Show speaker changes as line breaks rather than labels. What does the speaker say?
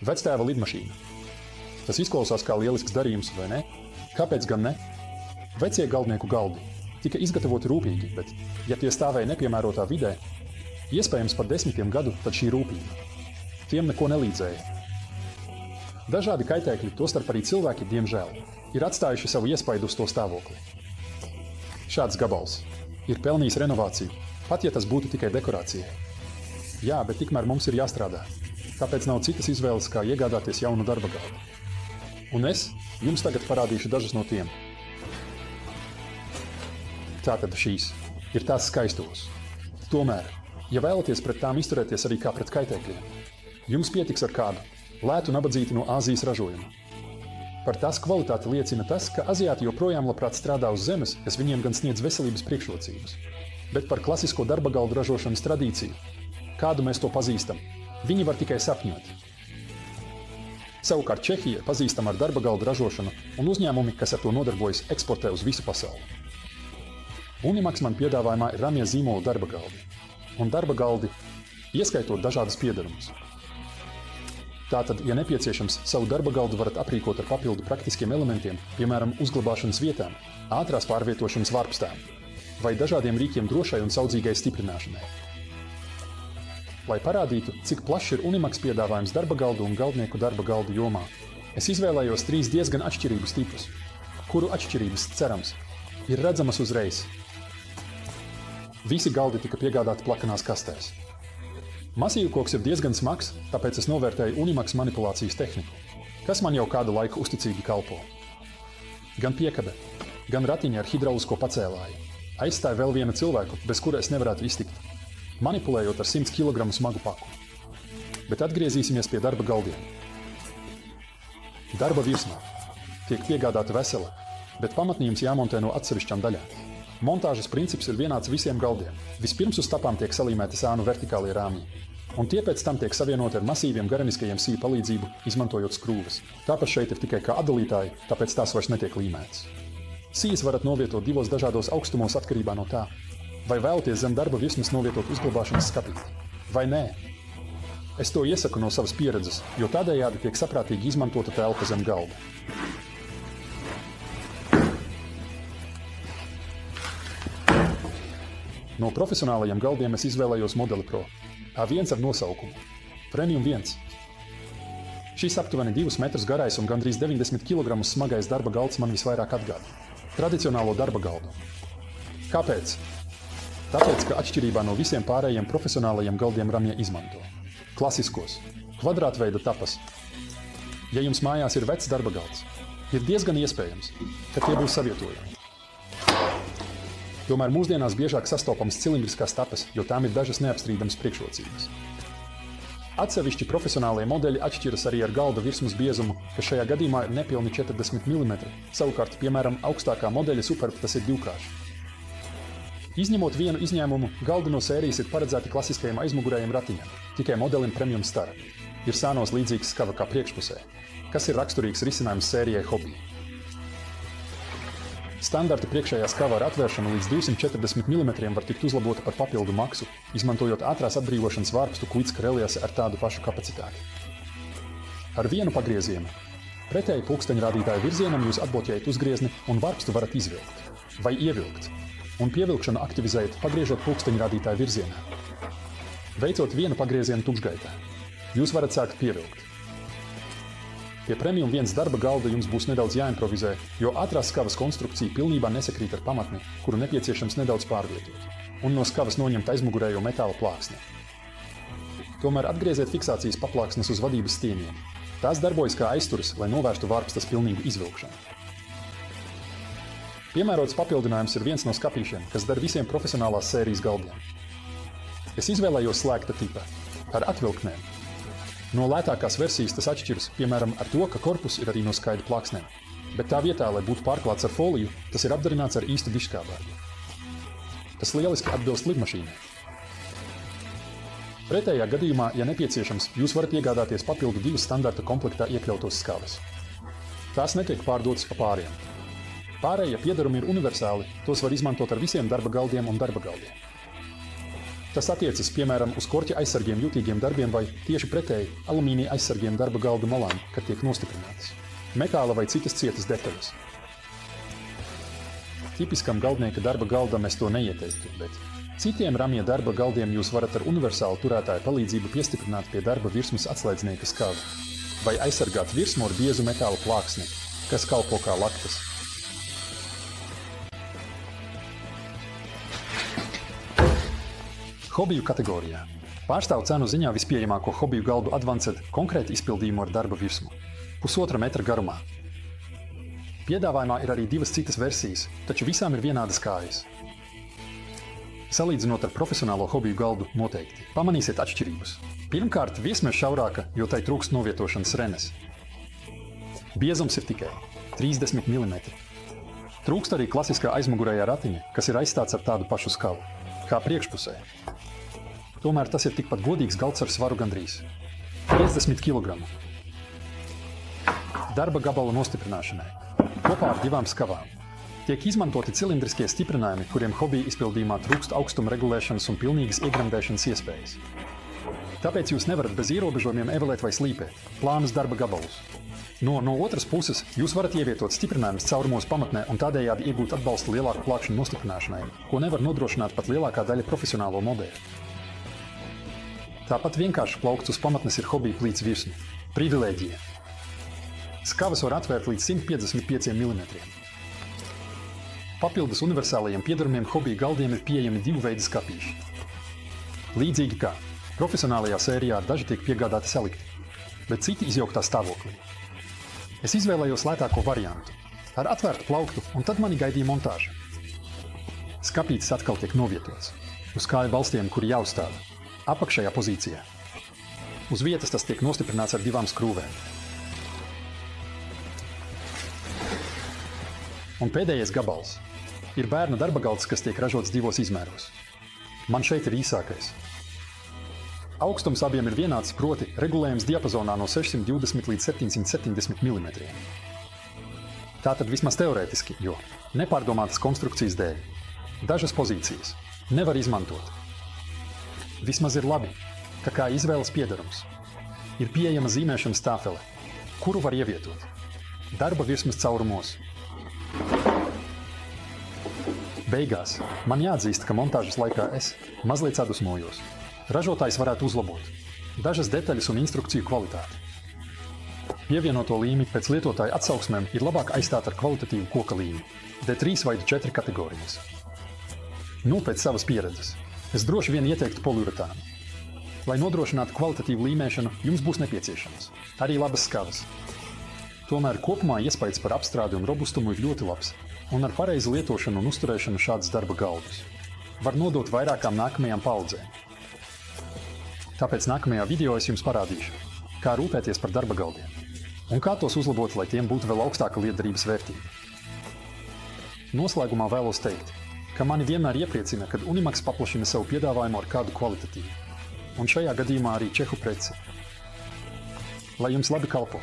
Vectēva lidmašīna. Tas izklausās kā lielisks darījums, vai ne? Kāpēc gan ne? Vecie galdnieku galdi tika izgatavoti rūpīgi, bet, ja tie stāvēja nepiemērotā vidē, iespējams par 10 gadu, tad šī rūpība tiem neko nelīdzēja. Dažādi kaitēkļi, tostarp arī cilvēki, diemžēl, ir atstājuši savu iespaidu uz to stāvokli. Šāds gabals ir pelnījis renovāciju, pat ja tas būtu tikai dekorācijai. Jā, bet tikmēr mums ir jāstrādā. Tāpēc nav citas izvēles, kā iegādāties jaunu darba galdu. Un es jums tagad parādīšu dažas no tiem. Tātad šīs ir tās skaistulas. Tomēr, ja vēlaties pret tām izturēties arī kā pret kaitēkļiem, jums pietiks ar kādu lētu nabadzīti no Āzijas ražojuma. Par tās kvalitāti liecina tas, ka aziāti joprojām labprāt strādā uz zemes, kas viņiem gan sniedz veselības priekšrocības. Bet par klasisko darba galdu ražošanas tradīciju, kādu mēs to pazīstam, viņi var tikai sapņot. Savukārt Čehija ir pazīstama ar darba galdu ražošanu, un uzņēmumi, kas ar to nodarbojas, eksportē uz visu pasauli. Unimax man piedāvājumā ir ramie zīmola darba galdi. Un darba galdi, ieskaitot dažādas piedarumus. Tātad, ja nepieciešams, savu darba galdu varat aprīkot ar papildu praktiskiem elementiem, piemēram, uzglabāšanas vietām, ātrās pārvietošanas varpstām vai dažādiem rīkiem drošai un saudzīgai stiprināšanai. Lai parādītu, cik plašs ir Unimax piedāvājums darba galdu un galdnieku darba galdu jomā, es izvēlējos 3 diezgan atšķirīgus tipus, kuru atšķirības, cerams, ir redzamas uzreiz. Visi galdi tika piegādāti plakanās kastēs. Masīvkoks ir diezgan smags, tāpēc es novērtēju Unimax manipulācijas tehniku, kas man jau kādu laiku uzticīgi kalpo. Gan piekabe, gan ratiņi ar hidraulisko pacēlāju aizstāja vēl vienu cilvēku, bez kura es nevarētu iztikt, manipulējot ar 100 kg smagu paku. Bet atgriezīsimies pie darba galdiem. Darba virsmā tiek piegādāta vesela, bet pamatnījums jāmontē no atsevišķām daļām. Montāžas princips ir vienāds visiem galdiem. Vispirms uz tapām tiek salīmēti sānu vertikālie rāmji, un tie pēc tam tiek savienoti ar masīviem garamiskajiem siju palīdzību, izmantojot skrūves. Tāpēc šeit ir tikai kā atdalītāji, tāpēc tās vairs netiek līmētas. Sijas varat novietot 2 dažādos augstumos atkarībā no tā, vai vēlaties zem darba virsmas novietot uzglabāšanas skapīti, vai nē. Es to iesaku no savas pieredzes, jo tādējādi tiek saprātīgi izmantota telpa zem galda. No profesionālajiem galdiem es izvēlējos modeli Pro. A1 ar nosaukumu Premium 1. Šis aptuveni 2 metrus garais un gandrīz 90 kg smagais darba galds man visvairāk atgāda tradicionālo darba galdu. Kāpēc? Tāpēc, ka atšķirībā no visiem pārējiem profesionālajiem galdiem ramie izmanto klasiskos, kvadrātveida tapas. Ja jums mājās ir vecs darba galds, ir diezgan iespējams, ka tie būs savietojami. Tomēr mūsdienās biežāk sastopams cilindriskās tapas, jo tām ir dažas neapstrīdamas priekšrocības. Atsevišķi profesionālie modeļi atšķiras arī ar galda virsmas biezumu, kas šajā gadījumā ir nepilni 40 mm. Savukārt, piemēram, augstākā modeļa Superb tas ir divkrāšs. Izņemot vienu izņēmumu, galdi no sērijas ir paredzēti klasiskajam aizmugurējiem ratiņam, tikai modelim Premium Star. Ir sānos līdzīgs skava kā priekšpusē, kas ir raksturīgs risinājums sērijai Hobby. Standarta priekšējā skava ar atvēršanu līdz 240 mm var tikt uzlabota par papildu maksu, izmantojot ātrās atbrīvošanas varpstu Quick Reliese ar tādu pašu kapacitāti. Ar vienu pagriezienu pretēji pulksteņrādītāja virzienam jūs atbloķējat uzgriezni un varpstu varat izvilkt vai ievilkt, un pievilkšanu aktivizējat, pagriežot pulksteņrādītāja virzienā. Veicot vienu pagriezienu tukšgaitā, jūs varat sākt pievilkt. Pie Premium 1 darba galda jums būs nedaudz jāimprovizē, jo ātrās skavas konstrukcija pilnībā nesakrīt ar pamatni, kuru nepieciešams nedaudz pārvietot, un no skavas noņemt aizmugurējo metāla plāksni. Tomēr atgrieziet fiksācijas paplāksnes uz vadības stieniem. Tās darbojas kā aizturis, lai novērstu varpstas pilnīgu izvilkšanu. Piemērots papildinājums ir viens no skapīšiem, kas der visiem profesionālās sērijas galdiem. Es izvēlējos slēgta tipa ar atvilknēm. No lētākās versijas tas atšķiras, piemēram, ar to, ka korpus ir arī no skaidra plāksnēm, bet tā vietā, lai būtu pārklāts ar foliju, tas ir apdarināts ar īstu diškābārdu. Tas lieliski atbilst lidmašīnai. Pretējā gadījumā, ja nepieciešams, jūs varat iegādāties papildu 2 standarta komplektā iekļautos skavas. Tās netiek pārdotas pa pāriem. Pārējie piedarumi ir universāli, tos var izmantot ar visiem darba galdiem un darba galdiem. Tas attiecas, piemēram, uz korķa aizsargiem jūtīgiem darbiem vai tieši pretēji alumīnija aizsargiem darba galdu malām, kad tiek nostiprinātas. Metāla vai citas cietas detaļas. Tipiskam galdnieka darba galdam es to neieteiktu, bet citiem ramie darba galdiem jūs varat ar universālu turētāju palīdzību piestiprināt pie darba virsmas atslēdznieka skavu vai aizsargāt virsmu ar biezu metāla plāksni, kas kalpo kā laktas. Hobiju kategorijā. Pārstāv cenu ziņā vispieejamāko hobiju galdu Advanced konkrēti izpildījumu ar darba virsmu – 1,5 metra garumā. Piedāvājumā ir arī 2 citas versijas, taču visām ir vienādas kājas. Salīdzinot ar profesionālo hobiju galdu noteikti pamanīsiet atšķirības. Pirmkārt, virsma ir šaurāka, jo tai trūkst novietošanas renes. Biezums ir tikai 30 mm. Trūkst arī klasiskā aizmugurējā ratiņa, kas ir aizstāts ar tādu pašu skalu, kā priekšpusē. Tomēr tas ir tikpat godīgs galds ar svaru gandrīz 50 kg. Darba gabala nostiprināšanai. Kopā ar 2 skavām. Tiek izmantoti cilindriskie stiprinājumi, kuriem hobija izpildījumā trūkst augstuma regulēšanas un pilnīgas iegremdēšanas iespējas. Tāpēc jūs nevarat bez ierobežojumiem evelēt vai slīpēt plānus darba gabalus. No otras puses, jūs varat ievietot stiprinājumus caurumos pamatnē un tādējādi iegūt atbalstu lielāku plākšņu nostiprināšanai, ko nevar nodrošināt pat lielākā daļa profesionālo modeļu. Tāpat vienkārši plaukts uz pamatnes ir hobija plīts virsma. Privilēģija. Skavas var atvērt līdz 155 mm. Papildus universālajiem piedarumiem hobija galdiem ir pieejami 2 veidi skapīši. Līdzīgi kā profesionālajā sērijā daži tiek piegādāti salikti, bet citi izjauktā stāvoklī. Es izvēlējos lētāko variantu ar atvērtu plauktu, un tad mani gaidīja montāža. Skapītis atkal tiek novietots uz kāju balstiem, kuri jāuzstāda apakšējā pozīcijā. Uz vietas tas tiek nostiprināts ar 2 skrūvēm. Un pēdējais gabals ir bērnu darba galds, kas tiek ražots 2 izmēros. Man šeit ir īsākais. Augstums abiem ir vienāds, proti regulējums diapazonā no 620 līdz 770 mm. Tātad vismaz teorētiski, jo nepārdomātas konstrukcijas dēļ dažas pozīcijas nevar izmantot. Vismaz ir labi, ka kā izvēles piedarums ir pieejama zīmēšanas tāfele, kuru var ievietot darba virsmas caurumos. Beigās man jāatzīst, ka montāžas laikā es mazliet sadusmojos. Ražotājs varētu uzlabot dažas detaļas un instrukciju kvalitāti. Pievienoto līmi pēc lietotāja atsauksmēm ir labāk aizstāt ar kvalitatīvu koka līmi D3 vai D4 kategorijas. Pēc savas pieredzes es droši vien ieteiktu poliuretānu. Lai nodrošinātu kvalitatīvu līmēšanu, jums būs nepieciešams arī labas skavas. Tomēr kopumā iespējas par apstrādi un robustumu ir ļoti labs, un ar pareizu lietošanu un uzturēšanu šādas darba galdus var nodot vairākām nākamajām paudzēm. Tāpēc nākamajā video es jums parādīšu, kā rūpēties par darba galdiem un kā tos uzlabot, lai tiem būtu vēl augstāka lietderības vērtība. Noslēgumā vēlos teikt, ka mani vienmēr iepriecina, kad Unimax paplašina savu piedāvājumu ar kādu kvalitatīvu, un šajā gadījumā arī čehu preci. Lai jums labi kalpo!